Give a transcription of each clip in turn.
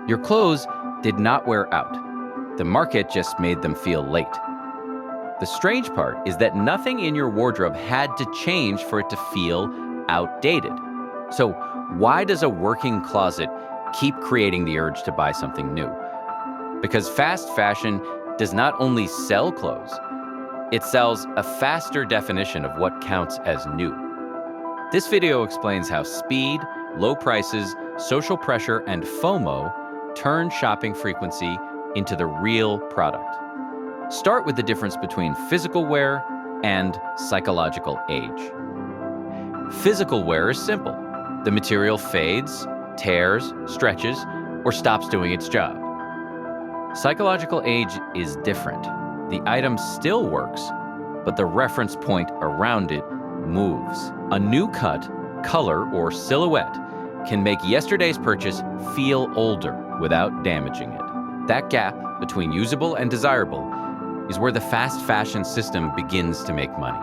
Your clothes did not wear out. The market just made them feel late. The strange part is that nothing in your wardrobe had to change for it to feel outdated. So why does a working closet keep creating the urge to buy something new? Because fast fashion does not only sell clothes, it sells a faster definition of what counts as new. This video explains how speed, low prices, social pressure, and FOMO turn shopping frequency into the real product. Start with the difference between physical wear and psychological age. Physical wear is simple. The material fades, tears, stretches, or stops doing its job. Psychological age is different. The item still works, but the reference point around it moves. A new cut, color, or silhouette can make yesterday's purchase feel older without damaging it. That gap between usable and desirable is where the fast fashion system begins to make money.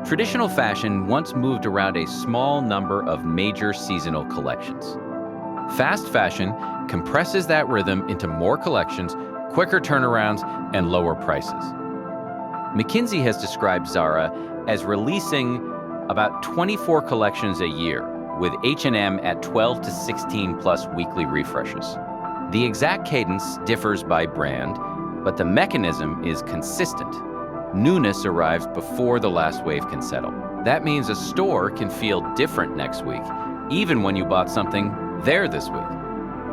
Traditional fashion once moved around a small number of major seasonal collections. Fast fashion compresses that rhythm into more collections, quicker turnarounds, and lower prices. McKinsey has described Zara as releasing about 24 collections a year, with H&M at 12 to 16 plus weekly refreshes. The exact cadence differs by brand, but the mechanism is consistent. Newness arrives before the last wave can settle. That means a store can feel different next week, even when you bought something there this week.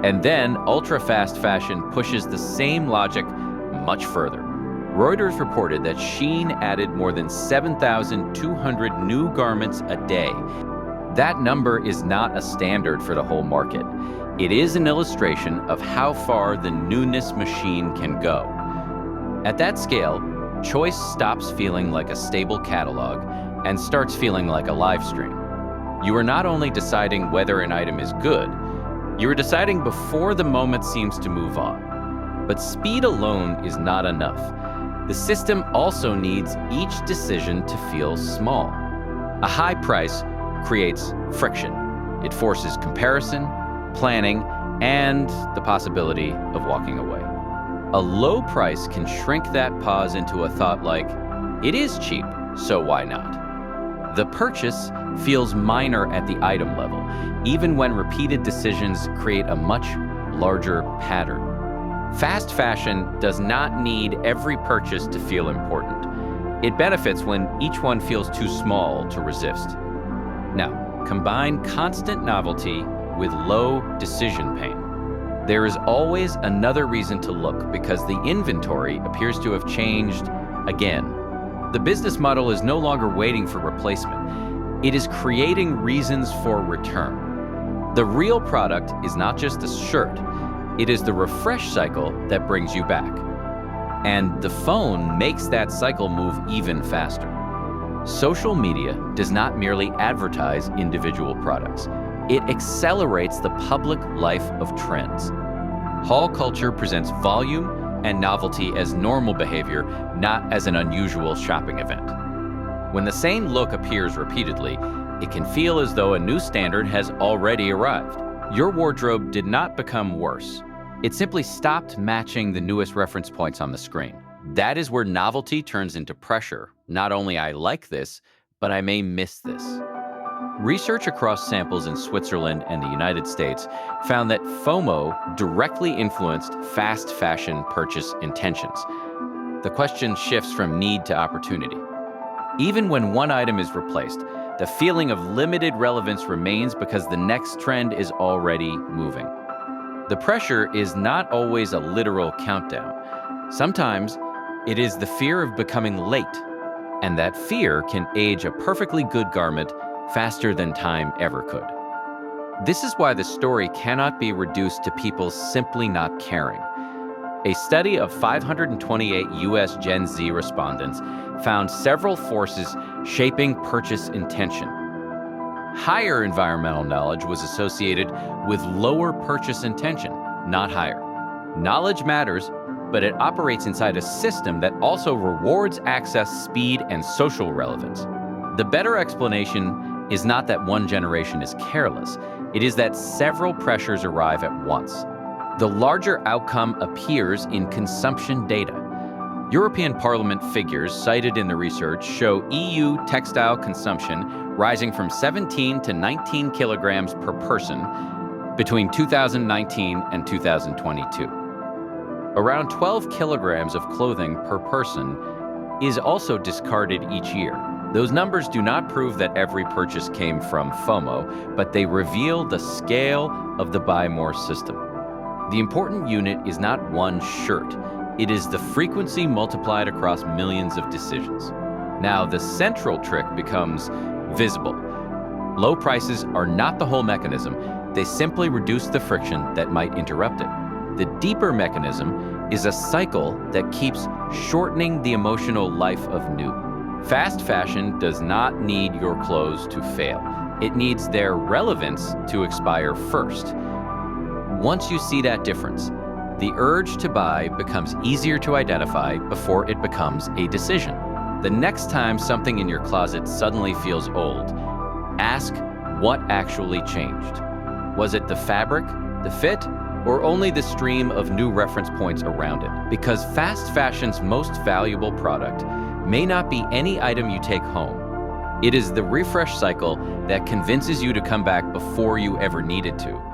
And then ultra-fast fashion pushes the same logic much further. Reuters reported that Shein added more than 7,200 new garments a day. That number is not a standard for the whole market. It is an illustration of how far the newness machine can go. At that scale, choice stops feeling like a stable catalog and starts feeling like a live stream. You are not only deciding whether an item is good, you are deciding before the moment seems to move on. But speed alone is not enough. The system also needs each decision to feel small. A high price creates friction. It forces comparison, planning, and the possibility of walking away. A low price can shrink that pause into a thought like, it is cheap, so why not? The purchase feels minor at the item level, even when repeated decisions create a much larger pattern. Fast fashion does not need every purchase to feel important. It benefits when each one feels too small to resist. Now, combine constant novelty with low decision pain. There is always another reason to look because the inventory appears to have changed again. The business model is no longer waiting for replacement. It is creating reasons for return. The real product is not just a shirt. It is the refresh cycle that brings you back. And the phone makes that cycle move even faster. Social media does not merely advertise individual products. It accelerates the public life of trends. Haul culture presents volume and novelty as normal behavior, not as an unusual shopping event. When the same look appears repeatedly, it can feel as though a new standard has already arrived. Your wardrobe did not become worse. It simply stopped matching the newest reference points on the screen. That is where novelty turns into pressure. Not only I like this, but I may miss this. Research across samples in Switzerland and the United States found that FOMO directly influenced fast fashion purchase intentions. The question shifts from need to opportunity. Even when one item is replaced, the feeling of limited relevance remains because the next trend is already moving. The pressure is not always a literal countdown. Sometimes it is the fear of becoming late, and that fear can age a perfectly good garment faster than time ever could. This is why the story cannot be reduced to people simply not caring. A study of 528 US Gen Z respondents found several forces shaping purchase intention. Higher environmental knowledge was associated with lower purchase intention, not higher. Knowledge matters, but it operates inside a system that also rewards access, speed, and social relevance. The better explanation is not that one generation is careless. It is that several pressures arrive at once. The larger outcome appears in consumption data. European Parliament figures cited in the research show EU textile consumption rising from 17 to 19 kilograms per person between 2019 and 2022. Around 12 kilograms of clothing per person is also discarded each year. Those numbers do not prove that every purchase came from FOMO, but they reveal the scale of the buy more system. The important unit is not one shirt. It is the frequency multiplied across millions of decisions. Now, the central trick becomes visible. Low prices are not the whole mechanism. They simply reduce the friction that might interrupt it. The deeper mechanism is a cycle that keeps shortening the emotional life of new. Fast fashion does not need your clothes to fail. It needs their relevance to expire first. Once you see that difference, the urge to buy becomes easier to identify before it becomes a decision. The next time something in your closet suddenly feels old, ask what actually changed. Was it the fabric, the fit, or only the stream of new reference points around it? Because fast fashion's most valuable product may not be any item you take home. It is the refresh cycle that convinces you to come back before you ever needed to.